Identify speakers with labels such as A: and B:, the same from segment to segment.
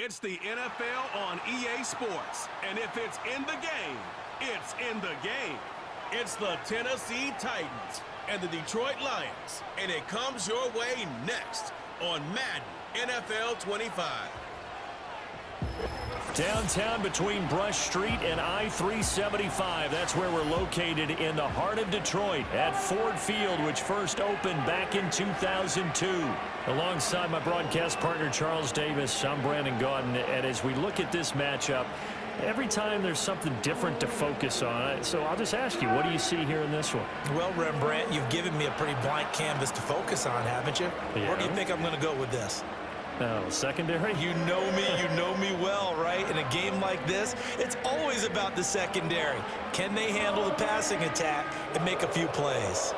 A: It's the NFL on EA Sports. And if it's in the game, it's in the game. It's the Tennessee Titans and the Detroit Lions. And it comes your way next on Madden NFL 25.
B: Downtown between Brush Street and I-375. That's where we're located in the heart of Detroit at Ford Field, which first opened back in 2002. Alongside my broadcast partner, Charles Davis, I'm Brandon Gaudin. And as we look at this matchup, every time there's something different to focus on. So I'll just ask you, what do you see here in this one?
C: Well, Rembrandt, you've given me a pretty blank canvas to focus on, haven't you? Yeah. Where do you think I'm going to go with this?
B: Oh, secondary?
C: You know me well, right? In a game like this, it's always about the secondary. Can they handle the passing attack and make a few plays?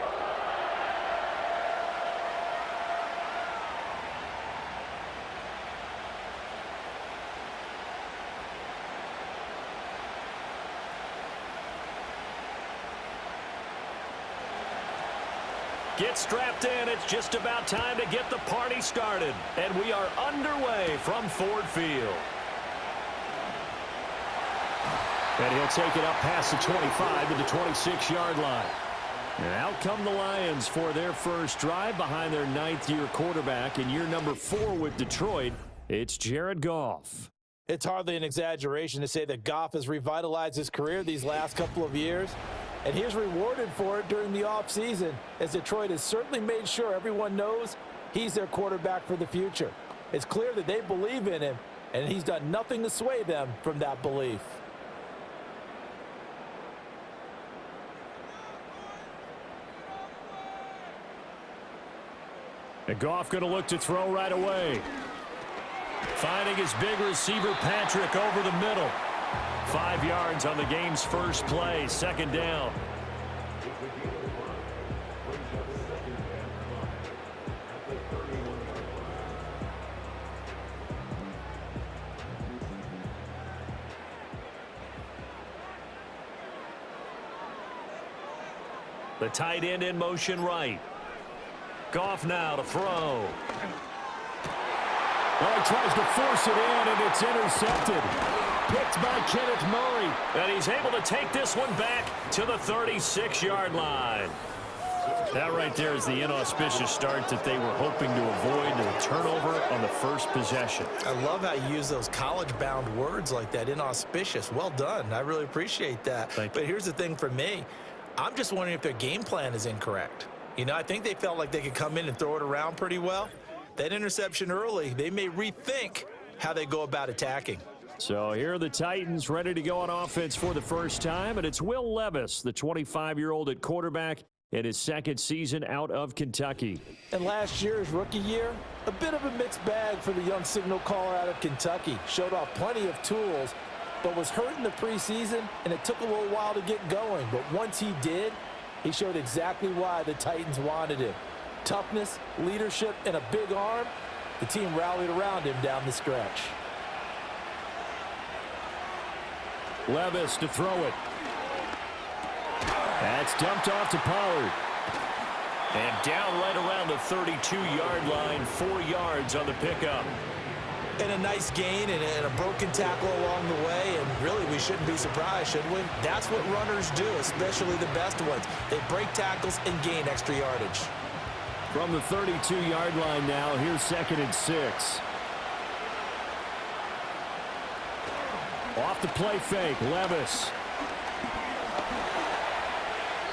B: Get strapped in. It's just about time to get the party started. And we are underway from Ford Field. And he'll take it up past the 25 to the 26-yard line. And out come the Lions for their first drive behind their ninth-year quarterback in year number 4 with Detroit. It's Jared Goff.
C: It's hardly an exaggeration to say that Goff has revitalized his career these last couple of years. And he's rewarded for it during the offseason, as Detroit has certainly made sure everyone knows he's their quarterback for the future. It's clear that they believe in him, and he's done nothing to sway them from that belief.
B: And Goff going to look to throw right away. Finding his big receiver, Patrick, over the middle. 5 yards on the game's first play, second down. The tight end in motion right. Goff now to throw. Well, he tries to force it in, and it's intercepted. Picked by Kenneth Murray. And he's able to take this one back to the 36-yard line. That right there is the inauspicious start that they were hoping to avoid, the turnover on the first possession.
C: I love how you use those college-bound words like that, inauspicious. Well done. I really appreciate that. But here's the thing for me. I'm just wondering if their game plan is incorrect. You know, I think they felt like they could come in and throw it around pretty well. That interception early, they may rethink how they go about attacking.
B: So here are the Titans ready to go on offense for the first time, and it's Will Levis, the 25-year-old at quarterback, in his second season out of Kentucky.
C: And last year's rookie year, a bit of a mixed bag for the young signal caller out of Kentucky. Showed off plenty of tools, but was hurt in the preseason, and it took a little while to get going. But once he did, he showed exactly why the Titans wanted him. Toughness, leadership, and a big arm. The team rallied around him down the stretch.
B: Levis to throw it. That's dumped off to Pollard. And down right around the 32-yard line, 4 yards on the pickup.
C: And a nice gain and a broken tackle along the way, and really we shouldn't be surprised, should we? That's what runners do, especially the best ones. They break tackles and gain extra yardage.
B: From the 32-yard line now, here's 2nd and 6. Off the play fake, Levis.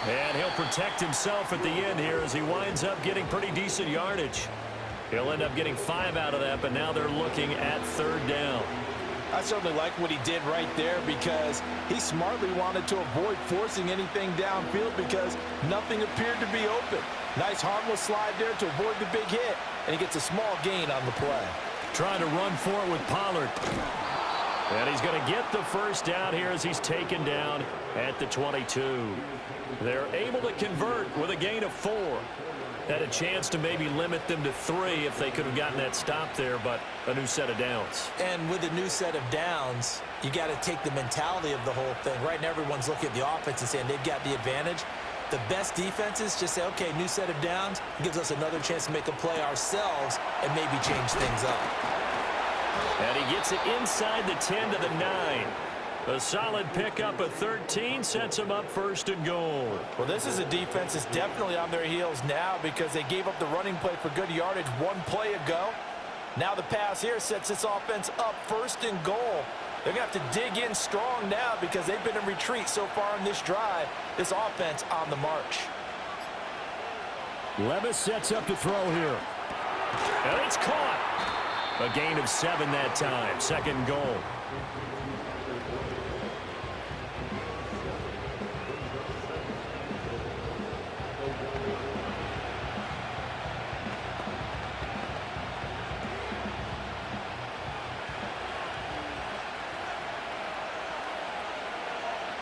B: And he'll protect himself at the end here as he winds up getting pretty decent yardage. He'll end up getting 5 out of that, but now they're looking at 3rd down.
C: I certainly like what he did right there because he smartly wanted to avoid forcing anything downfield because nothing appeared to be open. Nice harmless slide there to avoid the big hit, and he gets a small gain on the play.
B: Trying to run for it with Pollard. And he's going to get the first down here as he's taken down at the 22. They're able to convert with a gain of 4. Had a chance to maybe limit them to 3 if they could have gotten that stop there, but a new set of downs.
C: And with a new set of downs, you got to take the mentality of the whole thing. Right now, everyone's looking at the offense and saying they've got the advantage. The best defenses just say, okay, new set of downs, gives us another chance to make a play ourselves and maybe change things up.
B: And he gets it inside the 10 to the 9. A solid pickup of 13 sets him up first and goal.
C: Well, this is a defense that's definitely on their heels now because they gave up the running play for good yardage one play ago. Now the pass here sets this offense up first and goal. They're going to have to dig in strong now because they've been in retreat so far in this drive. This offense on the march.
B: Levis sets up to throw here. And it's caught. A gain of 7 that time. Second goal.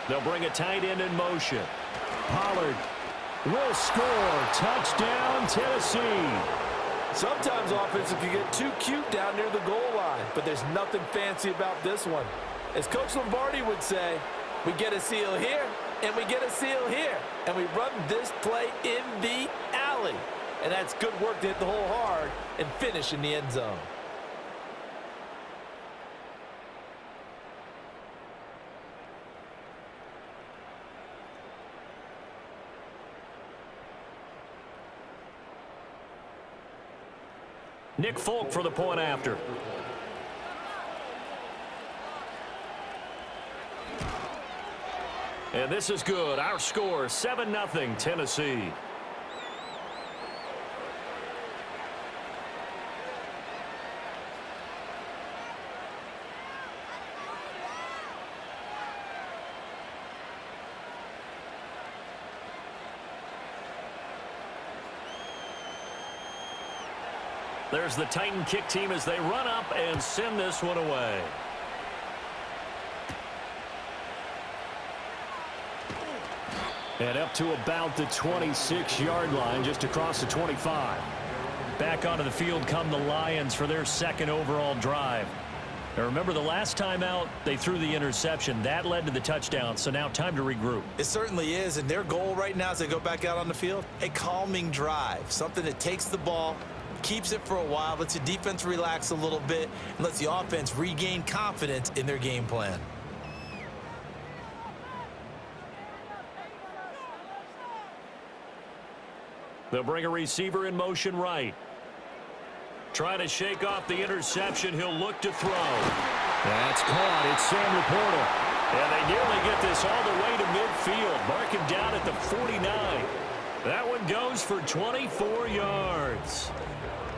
B: They'll bring a tight end in motion. Pollard will score. Touchdown, Tennessee.
C: Sometimes offensive can get too cute down near the goal line, but there's nothing fancy about this one. As Coach Lombardi would say, we get a seal here, and we get a seal here, and we run this play in the alley. And that's good work to hit the hole hard and finish in the end zone.
B: Nick Folk for the point after. And this is good. Our score, 7-0 Tennessee. There's the Titan kick team as they run up and send this one away. And up to about the 26-yard line, just across the 25. Back onto the field come the Lions for their second overall drive. Now remember, the last time out, they threw the interception. That led to the touchdown, so now time to regroup.
C: It certainly is, and their goal right now as they go back out on the field, a calming drive, something that takes the ball, keeps it for a while, lets the defense relax a little bit, and lets the offense regain confidence in their game plan.
B: They'll bring a receiver in motion right. Trying to shake off the interception. He'll look to throw. That's caught. It's Sam Laporta. And they nearly get this all the way to midfield. Mark him down at the 49. That one goes for 24 yards.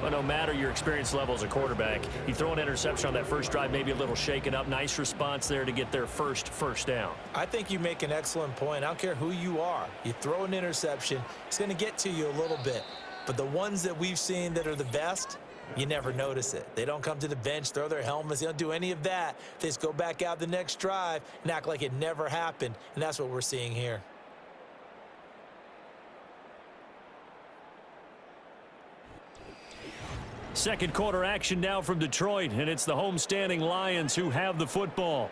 B: But no matter your experience level as a quarterback, you throw an interception on that first drive, maybe a little shaken up. Nice response there to get their first down.
C: I think you make an excellent point. I don't care who you are. You throw an interception, it's going to get to you a little bit. But the ones that we've seen that are the best, you never notice it. They don't come to the bench, throw their helmets. They don't do any of that. They just go back out the next drive and act like it never happened. And that's what we're seeing here.
B: Second quarter action now from Detroit, and it's the homestanding Lions who have the football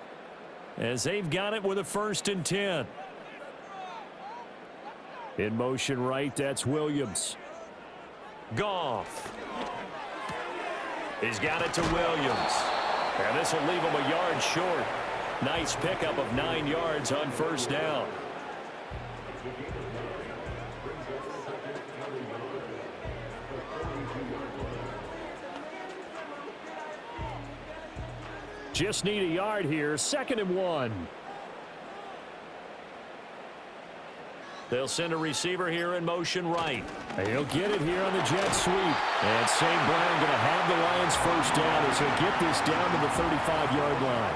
B: as they've got it with a 1st and 10. In motion right, that's Williams. Goff. He's got it to Williams. And this will leave him a yard short. Nice pickup of 9 yards on first down. Just need a yard here. 2nd and 1. They'll send a receiver here in motion right. He'll get it here on the jet sweep. And St. Brown going to have the Lions first down as he'll get this down to the 35-yard line.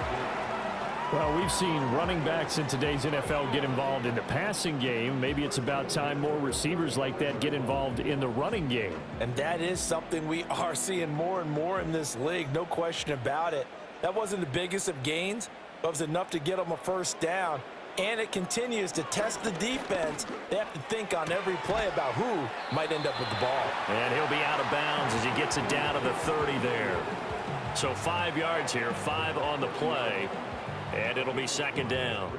B: Well, we've seen running backs in today's NFL get involved in the passing game. Maybe it's about time more receivers like that get involved in the running game.
C: And that is something we are seeing more and more in this league, no question about it. That wasn't the biggest of gains, but it was enough to get them a first down. And it continues to test the defense. They have to think on every play about who might end up with the ball.
B: And he'll be out of bounds as he gets it down to the 30 there. So 5 yards here, 5 on the play, and it'll be 2nd down.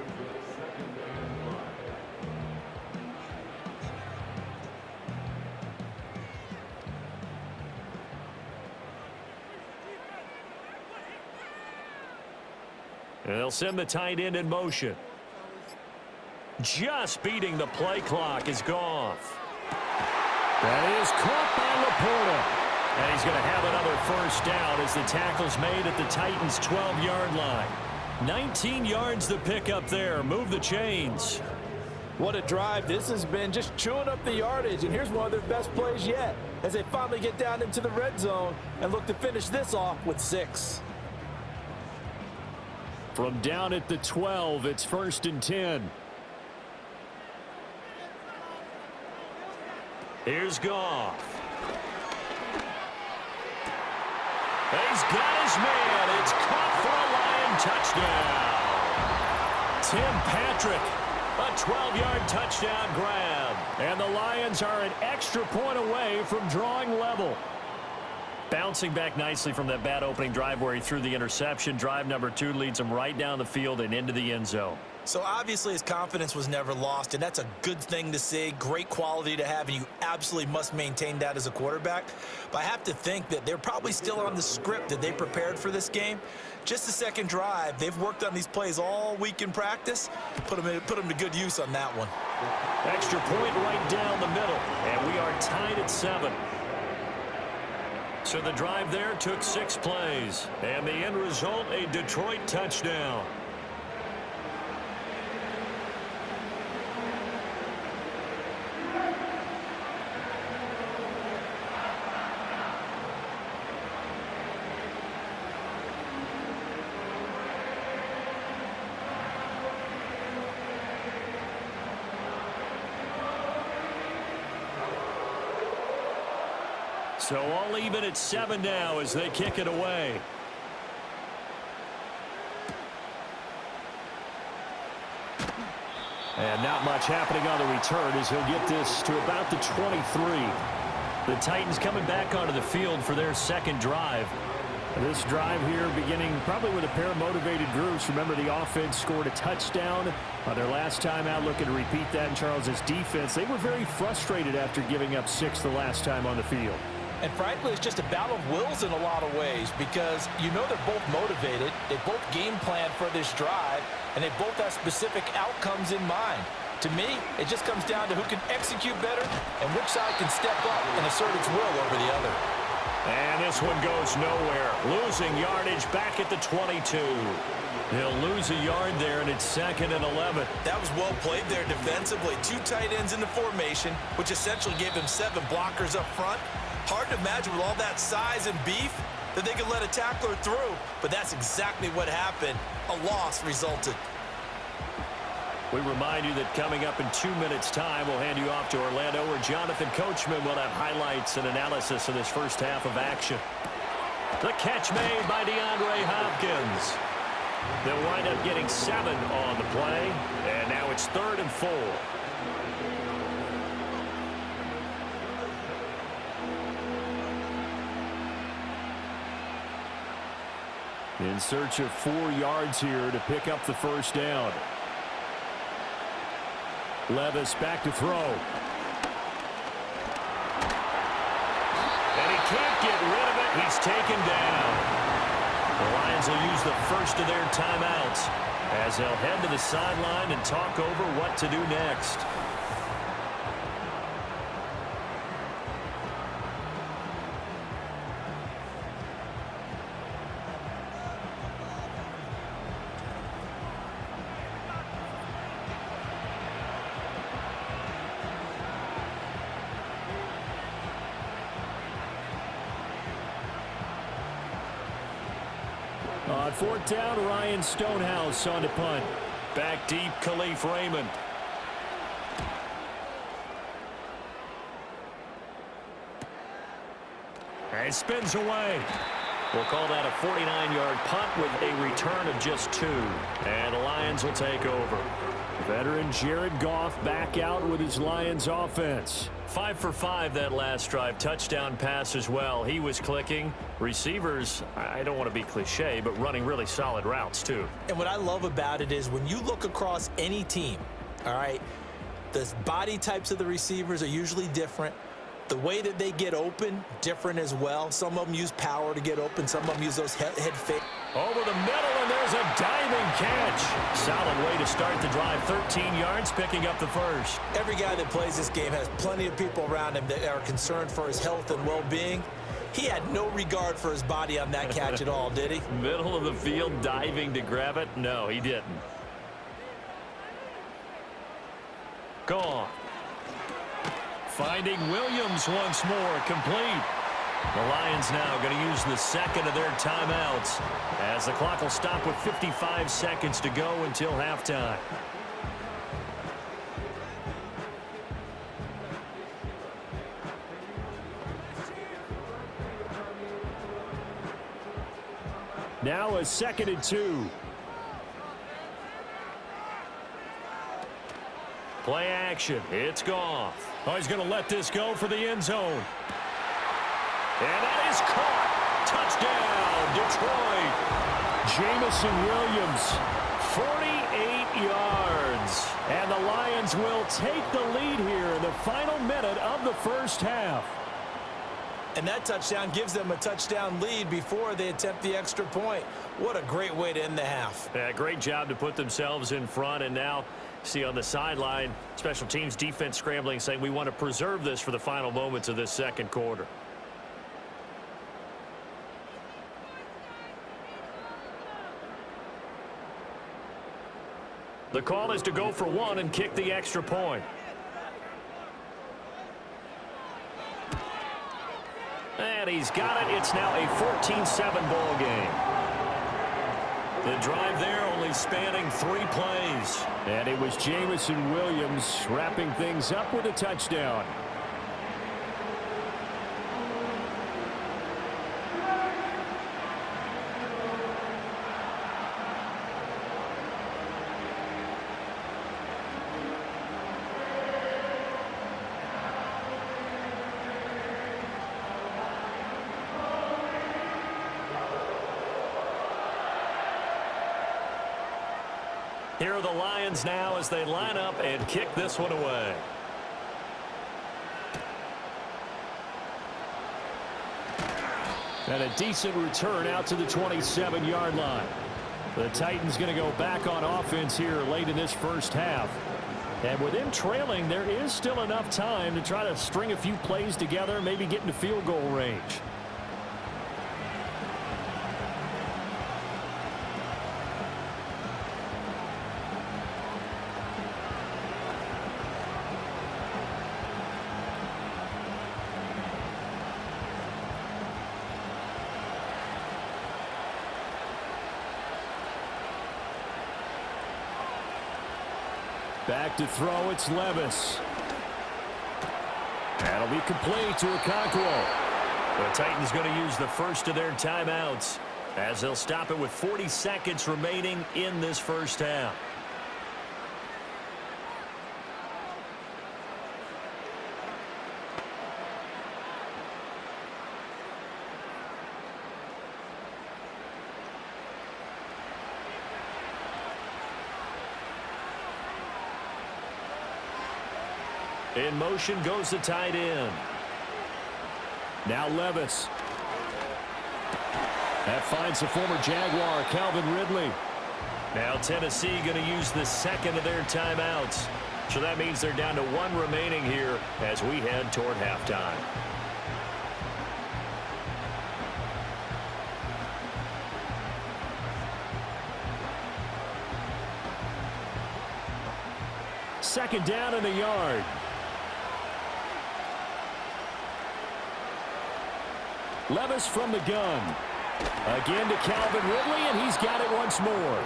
B: And they'll send the tight end in motion. Just beating the play clock is Goff. That is caught by Laporta. And he's going to have another first down as the tackle's made at the Titans' 12-yard line. 19 yards to pick up there. Move the chains.
C: What a drive this has been, just chewing up the yardage. And here's one of their best plays yet as they finally get down into the red zone and look to finish this off with 6.
B: From down at the 12, it's 1st and 10. Here's Goff. He's got his man. It's caught for a Lion touchdown. Tim Patrick, a 12-yard touchdown grab. And the Lions are an extra point away from drawing level. Bouncing back nicely from that bad opening drive where he threw the interception. Drive number 2 leads him right down the field and into the end zone.
C: So obviously his confidence was never lost, and that's a good thing to see, great quality to have, and you absolutely must maintain that as a quarterback. But I have to think that they're probably still on the script that they prepared for this game. Just the second drive, they've worked on these plays all week in practice. Put them to good use on that one.
B: Extra point right down the middle, and we are tied at 7. So the drive there took 6 plays, and the end result, a Detroit touchdown. So all even at 7 now as they kick it away. And not much happening on the return as he'll get this to about the 23. The Titans coming back onto the field for their second drive. This drive here beginning probably with a pair of motivated groups. Remember, the offense scored a touchdown on their last time out, looking to repeat that in Charles's defense. They were very frustrated after giving up 6 the last time on the field.
C: And frankly, it's just a battle of wills in a lot of ways because you know they're both motivated, they both game plan for this drive, and they both have specific outcomes in mind. To me, it just comes down to who can execute better and which side can step up and assert its will over the other.
B: And this one goes nowhere. Losing yardage back at the 22. He'll lose a yard there, and it's 2nd and 11.
C: That was well played there defensively. 2 tight ends in the formation, which essentially gave him 7 blockers up front. Hard to imagine with all that size and beef that they could let a tackler through, but that's exactly what happened. A loss resulted.
B: We remind you that coming up in 2 minutes' time, we'll hand you off to Orlando, where Jonathan Coachman will have highlights and analysis of this first half of action. The catch made by DeAndre Hopkins. They'll wind up getting 7 on the play, and now it's 3rd and 4. In search of 4 yards here to pick up the first down. Levis back to throw. And he can't get rid of it. He's taken down. The Lions will use the first of their timeouts as they'll head to the sideline and talk over what to do next. On 4th down, Ryan Stonehouse on to punt. Back deep, Khalif Raymond. And spins away. We'll call that a 49-yard punt with a return of just 2. And the Lions will take over. Veteran Jared Goff back out with his Lions offense. 5 for 5 that last drive. Touchdown pass as well. He was clicking. Receivers, I don't want to be cliche, but running really solid routes too.
C: And what I love about it is when you look across any team, all right, the body types of the receivers are usually different. The way that they get open, different as well. Some of them use power to get open. Some of them use those head fake.
B: Over the middle, and there's a diving catch. Solid way to start the drive. 13 yards, picking up the first.
C: Every guy that plays this game has plenty of people around him that are concerned for his health and well-being. He had no regard for his body on that catch at all, did he?
B: Middle of the field, diving to grab it. No, he didn't. Gone. Finding Williams once more, complete. The Lions now going to use the second of their timeouts as the clock will stop with 55 seconds to go until halftime. Now a 2nd and 2. Play action. It's Goff. Oh, he's going to let this go for the end zone. And that is caught. Touchdown, Detroit. Jamison Williams, 48 yards. And the Lions will take the lead here in the final minute of the first half.
C: And that touchdown gives them a touchdown lead before they attempt the extra point. What a great way to end the half.
B: Yeah, great job to put themselves in front, and now see on the sideline, special teams defense scrambling, saying we want to preserve this for the final moments of this second quarter. The call is to go for one and kick the extra point. And he's got it. It's now a 14-7 ball game. The drive there only spanning 3 plays. And it was Jamison Williams wrapping things up with a touchdown. Here are the Lions now as they line up and kick this one away. And a decent return out to the 27-yard line. The Titans going to go back on offense here late in this first half. And with them trailing, there is still enough time to try to string a few plays together, maybe get into field goal range. Back to throw, it's Levis. That'll be complete to Okonkwo. The Titans going to use the first of their timeouts as they'll stop it with 40 seconds remaining in this first half. In motion goes the tight end. Now Levis. That finds the former Jaguar, Calvin Ridley. Now Tennessee going to use the second of their timeouts. So that means they're down to 1 remaining here as we head toward halftime. Second down in the yard. Levis from the gun. Again to Calvin Ridley, and he's got it once more.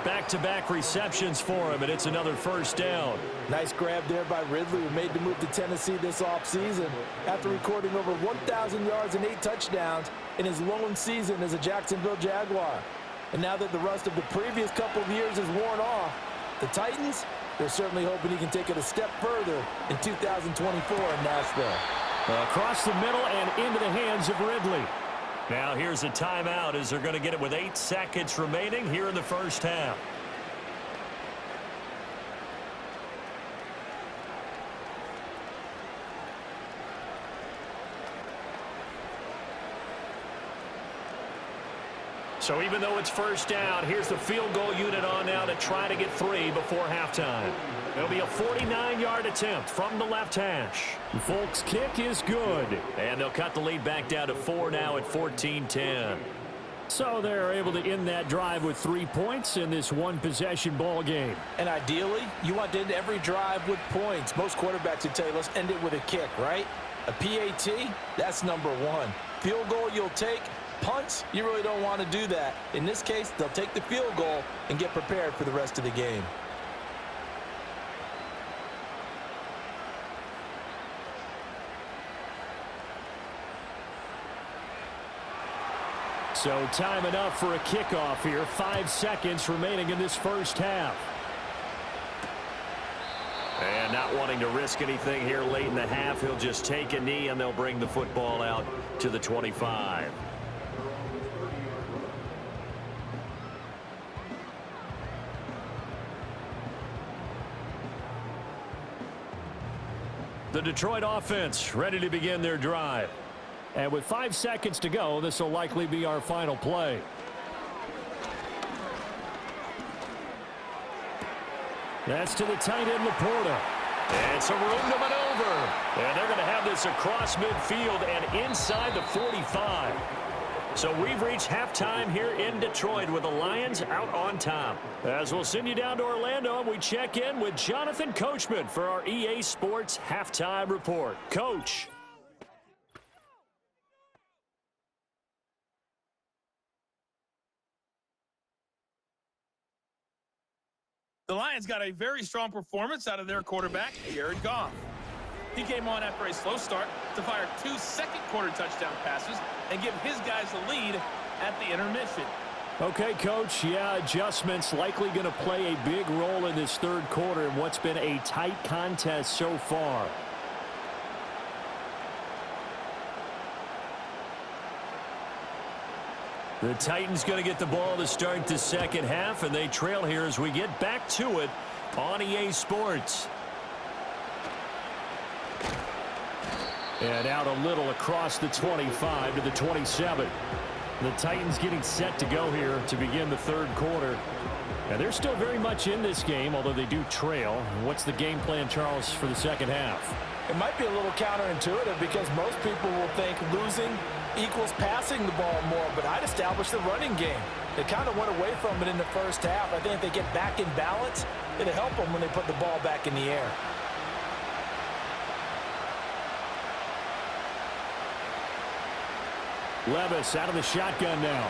B: Back-to-back receptions for him, and it's another first down.
C: Nice grab there by Ridley, who made the move to Tennessee this offseason after recording over 1,000 yards and 8 touchdowns in his lone season as a Jacksonville Jaguar. And now that the rust of the previous couple of years is worn off, the Titans, they're certainly hoping he can take it a step further in 2024 in Nashville.
B: Across the middle and into the hands of Ridley. Now here's a timeout as they're going to get it with 8 seconds remaining here in the first half. So even though it's first down, here's the field goal unit on now to try to get 3 before halftime. It'll be a 49-yard attempt from the left hash. Folk's kick is good. And they'll cut the lead back down to 4 now at 14-10. So they're able to end that drive with 3 points in this one-possession ball game.
C: And ideally, you want to end every drive with points. Most quarterbacks would tell you, let's end it with a kick, right? A PAT, that's number 1. Field goal you'll take. Punts, you really don't want to do that. In this case, they'll take the field goal and get prepared for the rest of the game.
B: So time enough for a kickoff here. 5 seconds remaining in this first half. And not wanting to risk anything here late in the half, he'll just take a knee and they'll bring the football out to the 25. The Detroit offense ready to begin their drive. And with 5 seconds to go, this will likely be our final play. That's to the tight end, Laporta. And some room to maneuver. And they're going to have this across midfield and inside the 45. So we've reached halftime here in Detroit with the Lions out on top. As we'll send you down to Orlando, and we check in with Jonathan Coachman for our EA Sports Halftime Report. Coach.
D: The Lions got a very strong performance out of their quarterback, Jared Goff. He came on after a slow start to fire 2 second-quarter touchdown passes and give his guys the lead at the intermission.
B: Okay, Coach, yeah, adjustments likely going to play a big role in this third quarter in what's been a tight contest so far. The Titans going to get the ball to start the second half, and they trail here as we get back to it on EA Sports. And out a little across the 25 to the 27. The Titans getting set to go here to begin the third quarter. And they're still very much in this game, although they do trail. What's the game plan, Charles, for the second half?
C: It might be a little counterintuitive because most people will think losing equals passing the ball more, but I'd establish the running game. They kind of went away from it in the first half. I think if they get back in balance, it'll help them when they put the ball back in the air.
B: Levis out of the shotgun now.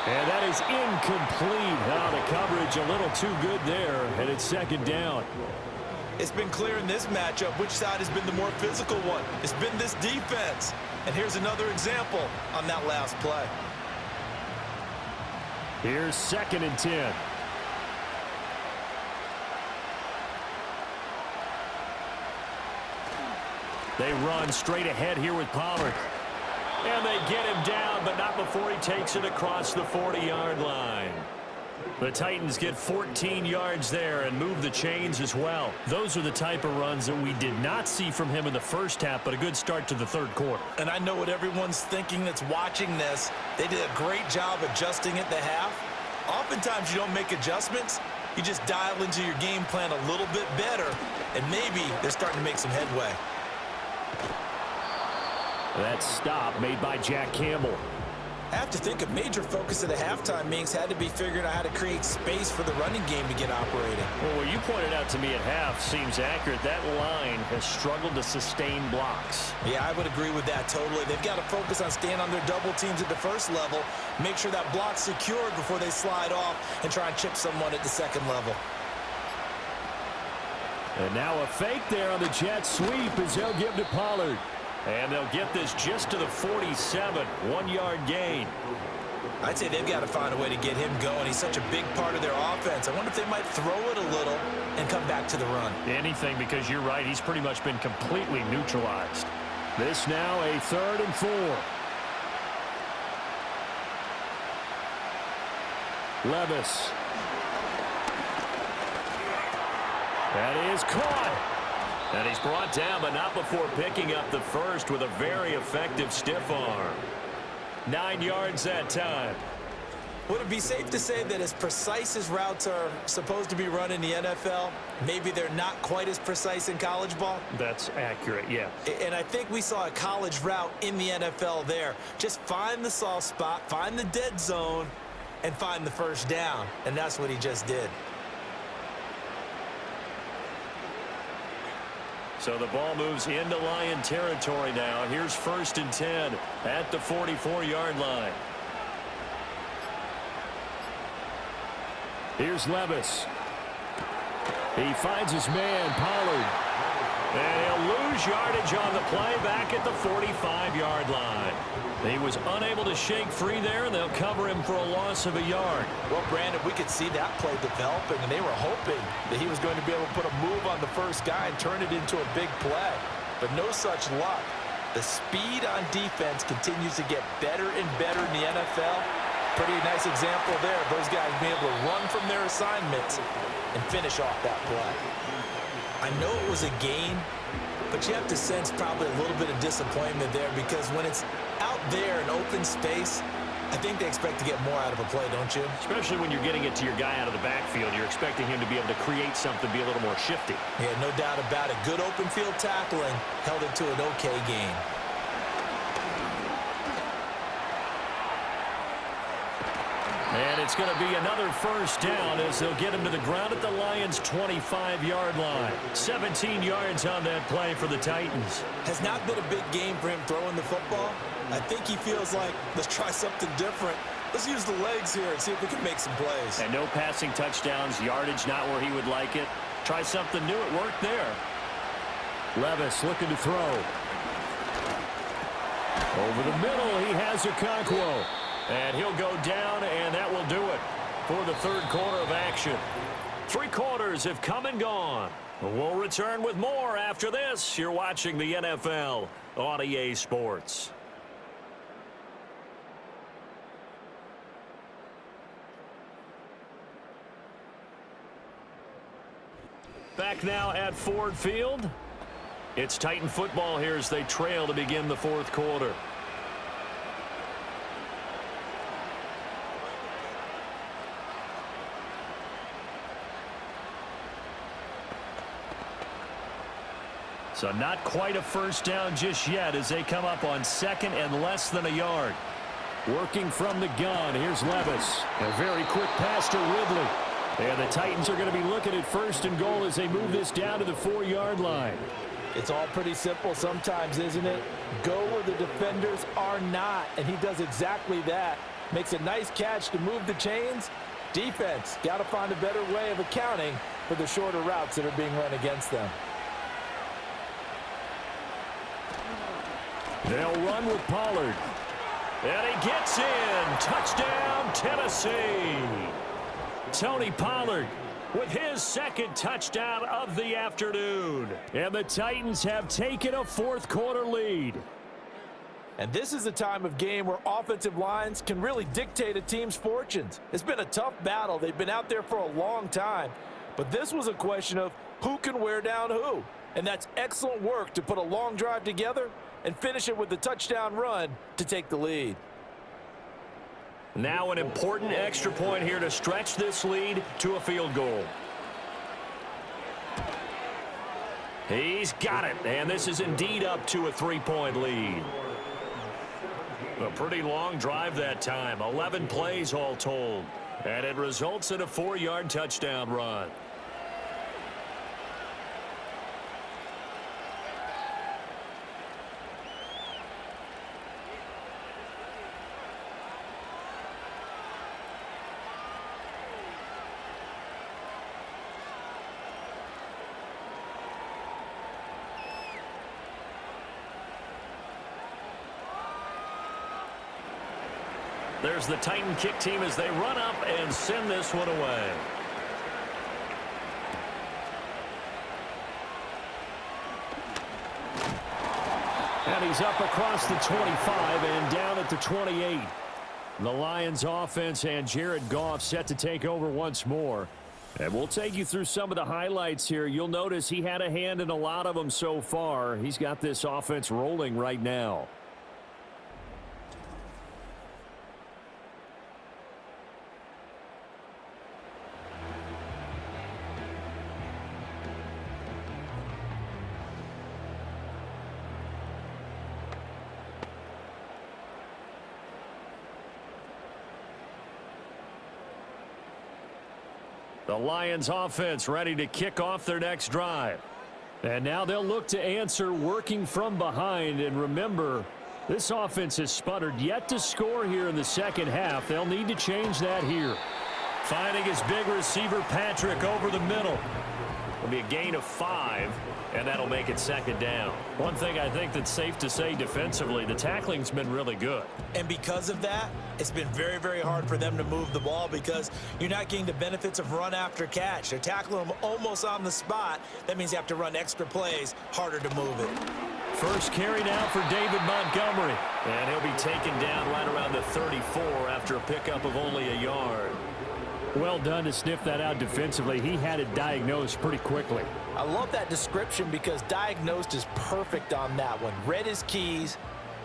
B: And that is incomplete. Now the coverage a little too good there, and it's second down.
C: It's been clear in this matchup which side has been the more physical one. It's been this defense. And here's another example on that last play.
B: Here's 2nd and 10. They run straight ahead here with Pollard. And they get him down, but not before he takes it across the 40-yard line. The Titans get 14 yards there and move the chains as well. Those are the type of runs that we did not see from him in the first half, but a good start to the third quarter.
C: And I know what everyone's thinking that's watching this. They did a great job adjusting at the half. Oftentimes you don't make adjustments. You just dial into your game plan a little bit better, and maybe they're starting to make some headway.
B: That stop made by Jack Campbell.
C: I have to think a major focus of the halftime meetings had to be figuring out how to create space for the running game to get operating.
B: Well, what you pointed out to me at half seems accurate. That line has struggled to sustain blocks.
C: Yeah, I would agree with that totally. They've got to focus on staying on their double teams at the first level, make sure that block's secured before they slide off and try and chip someone at the second level.
B: And now a fake there on the jet sweep as they'll give to Pollard. And they'll get this just to the 47, 1-yard gain.
C: I'd say they've got to find a way to get him going. He's such a big part of their offense. I wonder if they might throw it a little and come back to the run.
B: Anything, because you're right. He's pretty much been completely neutralized. This now a 3rd and 4. Levis. That is caught. And he's brought down, but not before picking up the first with a very effective stiff arm. 9 yards that time.
C: Would it be safe to say that as precise as routes are supposed to be run in the NFL, maybe they're not quite as precise in college ball?
B: That's accurate, yeah.
C: And I think we saw a college route in the NFL there. Just find the soft spot, find the dead zone, and find the first down. And that's what he just did.
B: So the ball moves into Lion territory now. Here's 1st and 10 at the 44-yard line. Here's Levis. He finds his man, Pollard. And he'll lose yardage on the play back at the 45-yard line. He was unable to shake free there, and they'll cover him for a loss of a yard.
C: Well, Brandon, we could see that play developing, and they were hoping that he was going to be able to put a move on the first guy and turn it into a big play. But no such luck. The speed on defense continues to get better and better in the NFL. Pretty nice example there of those guys being able to run from their assignments and finish off that play. I know it was a gain, but you have to sense probably a little bit of disappointment there because when it's out there in open space, I think they expect to get more out of a play, don't you?
B: Especially when you're getting it to your guy out of the backfield. You're expecting him to be able to create something, be a little more shifty.
C: Yeah, no doubt about it. Good open field tackling held it to an okay gain.
B: And it's going to be another first down as they'll get him to the ground at the Lions' 25-yard line. 17 yards on that play for the Titans.
C: Has not been a big game for him throwing the football. I think he feels like, let's try something different. Let's use the legs here and see if we can make some plays.
B: And no passing touchdowns, yardage not where he would like it. Try something new. It worked there. Levis looking to throw. Over the middle, he has Okonkwo. And he'll go down, and that will do it for the third quarter of action. 3 quarters have come and gone. We'll return with more after this. You're watching the NFL on EA Sports. Back now at Ford Field. It's Titan football here as they trail to begin the 4th quarter. So not quite a first down just yet as they come up on 2nd and less than a yard. Working from the gun, here's Levis. A very quick pass to Ridley. And the Titans are going to be looking at 1st and goal as they move this down to the 4-yard line.
C: It's all pretty simple sometimes, isn't it? Go where the defenders are not, and he does exactly that. Makes a nice catch to move the chains. Defense, got to find a better way of accounting for the shorter routes that are being run against them.
B: They'll run with Pollard. And he gets in. Touchdown, Tennessee. Tony Pollard with his 2nd touchdown of the afternoon. And the Titans have taken a 4th quarter lead.
C: And this is a time of game where offensive lines can really dictate a team's fortunes. It's been a tough battle. They've been out there for a long time. But this was a question of who can wear down who. And that's excellent work to put a long drive together and finish it with the touchdown run to take the lead.
B: Now an important extra point here to stretch this lead to a field goal. He's got it, and this is indeed up to a 3-point lead. A pretty long drive that time, 11 plays all told, and it results in a 4-yard touchdown run. There's the Titan kick team as they run up and send this one away. And he's up across the 25 and down at the 28. The Lions offense and Jared Goff set to take over once more. And we'll take you through some of the highlights here. You'll notice he had a hand in a lot of them so far. He's got this offense rolling right now. The Lions offense ready to kick off their next drive. And now they'll look to answer working from behind. And remember, this offense has sputtered yet to score here in the second half. They'll need to change that here. Finding his big receiver, Patrick, over the middle. It'll be a gain of 5, and that'll make it second down. One thing I think that's safe to say defensively, the tackling's been really good.
C: And because of that, it's been very, very hard for them to move the ball because you're not getting the benefits of run after catch. They're tackling them almost on the spot. That means you have to run extra plays, harder to move it.
B: First carry now for David Montgomery. And he'll be taken down right around the 34 after a pickup of only a yard.
E: Well done to sniff that out defensively. He had it diagnosed pretty quickly.
C: I love that description because diagnosed is perfect on that one. Read his keys,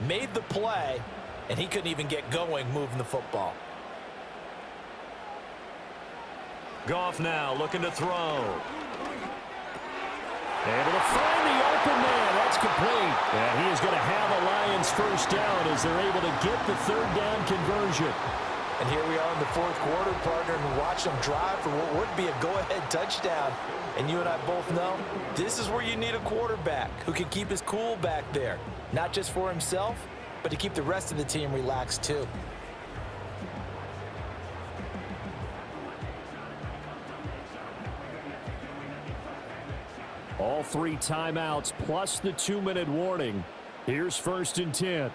C: made the play, and he couldn't even get going moving the football.
B: Goff now looking to throw. Able to find the open man. That's complete. And he is going to have a Lions first down as they're able to get the third down conversion.
C: And here we are in the fourth quarter, partner, and watch them drive for what would be a go-ahead touchdown. And you and I both know this is where you need a quarterback who can keep his cool back there. Not just for himself, but to keep the rest of the team relaxed too.
E: All 3 timeouts plus the 2-minute warning. Here's 1st and 10.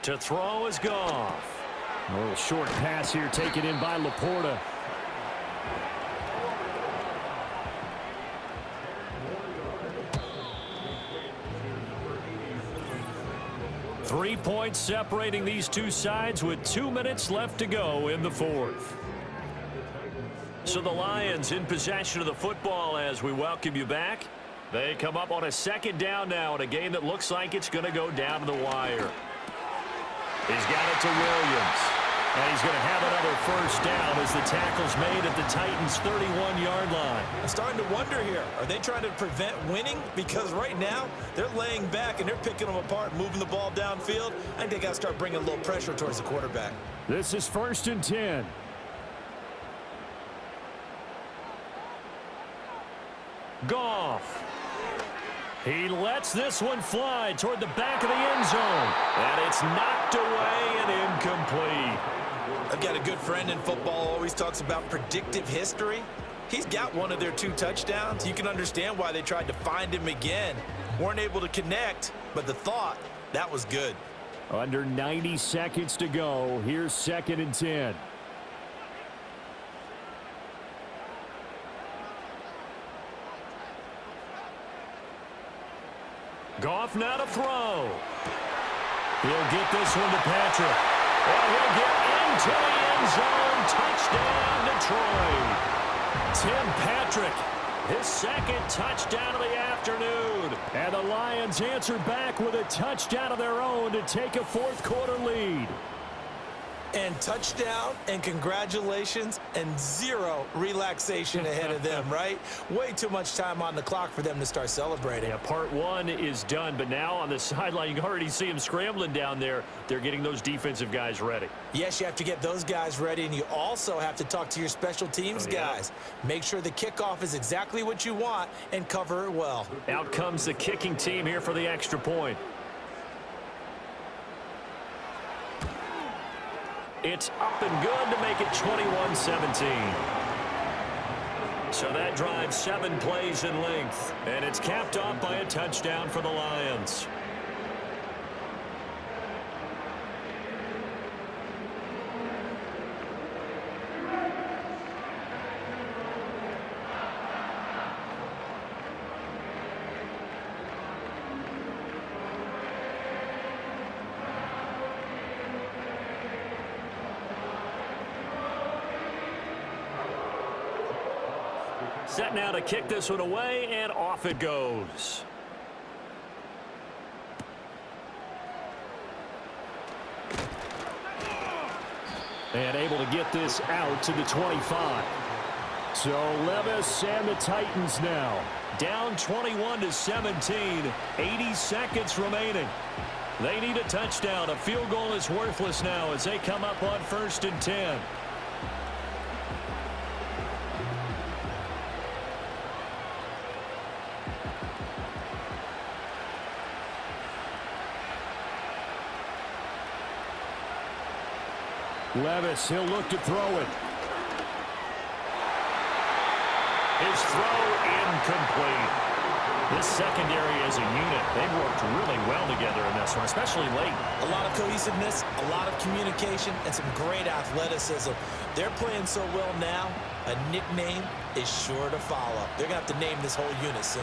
B: To throw is Goff.
E: A little short pass here taken in by Laporta.
B: Three points separating these two sides with 2 minutes left to go in the fourth. So the Lions in possession of the football as we welcome you back. They come up on a second down now in a game that looks like it's going to go down to the wire. He's got it to Williams. And he's going to have another first down as the tackle's made at the Titans' 31-yard line.
C: I'm starting to wonder here, are they trying to prevent winning? Because right now, they're laying back and they're picking them apart, moving the ball downfield. I think they got to start bringing a little pressure towards the quarterback.
E: This is 1st and 10.
B: Goff. He lets this one fly toward the back of the end zone. And it's knocked away and incomplete.
C: I've got a good friend in football, always talks about predictive history. He's got one of their 2 touchdowns. You can understand why they tried to find him again. Weren't able to connect, but the thought, that was good.
E: Under 90 seconds to go. Here's 2nd and 10.
B: Goff now to throw. He'll get this one to Patrick. And he'll get into the end zone. Touchdown, Detroit. Tim Patrick, his 2nd touchdown of the afternoon.
E: And the Lions answer back with a touchdown of their own to take a fourth quarter lead.
C: And touchdown, and congratulations, and 0 relaxation ahead of them, right? Way too much time on the clock for them to start celebrating.
B: Yeah, part 1 is done, but now on the sideline, you can already see them scrambling down there. They're getting those defensive guys ready.
C: Yes, you have to get those guys ready, and you also have to talk to your special teams guys. Make sure the kickoff is exactly what you want and cover it well.
B: Out comes the kicking team here for the extra point. It's up and good to make it 21-17. So that drives 7 plays in length, and it's capped off by a touchdown for the Lions. Set now to kick this one away, and off it goes.
E: And able to get this out to the 25. So Levis and the Titans now
B: Down 21-17, 80 seconds remaining. They need a touchdown. A field goal is worthless now as they come up on 1st and 10.
E: Levis, he'll look to throw it.
B: His throw incomplete. This secondary as a unit, they've worked really well together in this one, especially late.
C: A lot of cohesiveness, a lot of communication, and some great athleticism. They're playing so well now, a nickname is sure to follow. They're going to have to name this whole unit soon.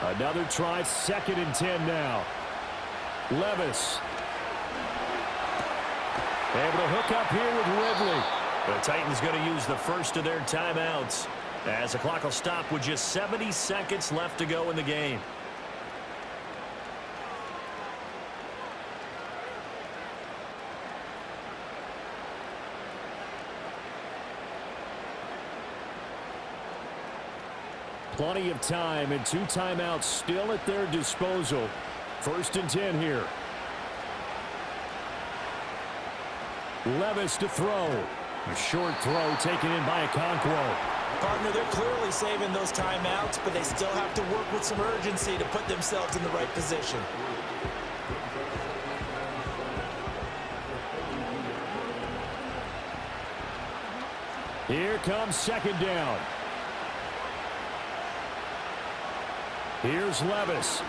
E: Another try, 2nd and 10 now. Levis. Able to hook up here with Ridley.
B: The Titans going to use the first of their timeouts as the clock will stop with just 70 seconds left to go in the game.
E: Plenty of time and 2 timeouts still at their disposal. 1st and 10 here. Levis to throw. A short throw taken in by Okonkwo.
C: Partner, they're clearly saving those timeouts, but they still have to work with some urgency to put themselves in the right position.
E: Here comes 2nd down. Here's Levis.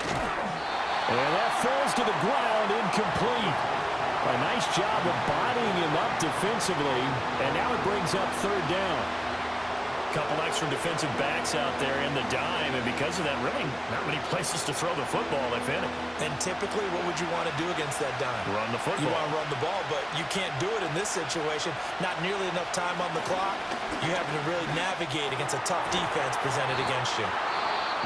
E: And that falls to the ground, incomplete. A nice job of bodying him up defensively, and now it brings up 3rd down.
B: A couple extra defensive backs out there in the dime, and because of that, really not many places to throw the football, if any.
C: And typically, what would you want to do against that dime?
B: Run the football.
C: You want to run the ball, but you can't do it in this situation. Not nearly enough time on the clock. You have to really navigate against a tough defense presented against you.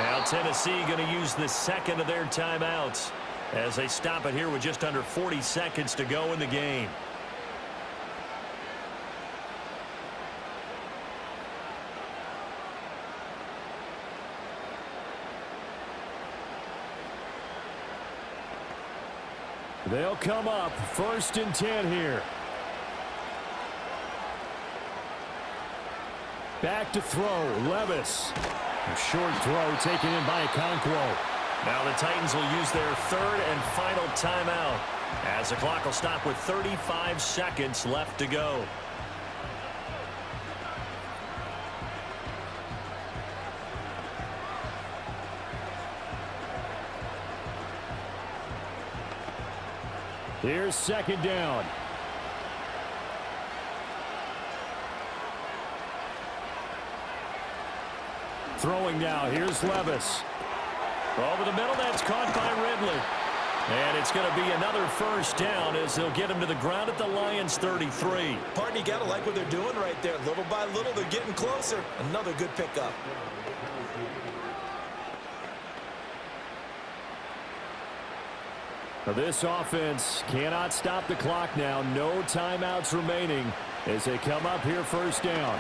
B: Now Tennessee going to use the 2nd of their timeouts as they stop it here with just under 40 seconds to go in the game.
E: They'll come up 1st and 10 here. Back to throw, Levis. A short throw taken in by Okonkwo.
B: Now the Titans will use their 3rd and final timeout as the clock will stop with 35 seconds left to go.
E: Here's 2nd down. Throwing now, here's Levis.
B: Over the middle, that's caught by Ridley. And it's going to be another 1st down as they'll get him to the ground at the Lions' 33.
C: Partner, you got to like what they're doing right there. Little by little, they're getting closer. Another good pickup.
E: This offense cannot stop the clock now. No timeouts remaining as they come up here 1st down.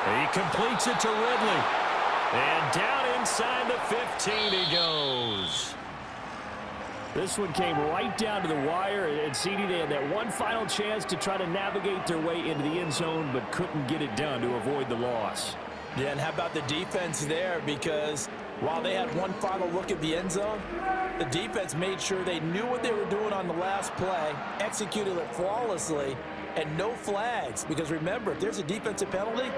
B: He completes it to Ridley. And down inside the 15 he goes.
E: This one came right down to the wire, and CD, they had that one final chance to try to navigate their way into the end zone, but couldn't get it done to avoid the loss.
C: Yeah, and how about the defense there? Because while they had one final look at the end zone, the defense made sure they knew what they were doing on the last play, executed it flawlessly, and no flags. Because remember, if there's a defensive penalty,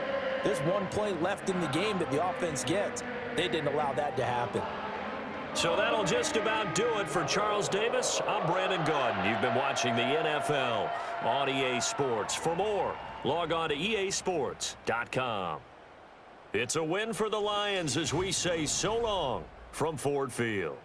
C: there's one play left in the game that the offense gets. They didn't allow that to happen.
B: So that'll just about do it for Charles Davis. I'm Brandon Gaudin. You've been watching the NFL on EA Sports. For more, log on to easports.com. It's a win for the Lions as we say so long from Ford Field.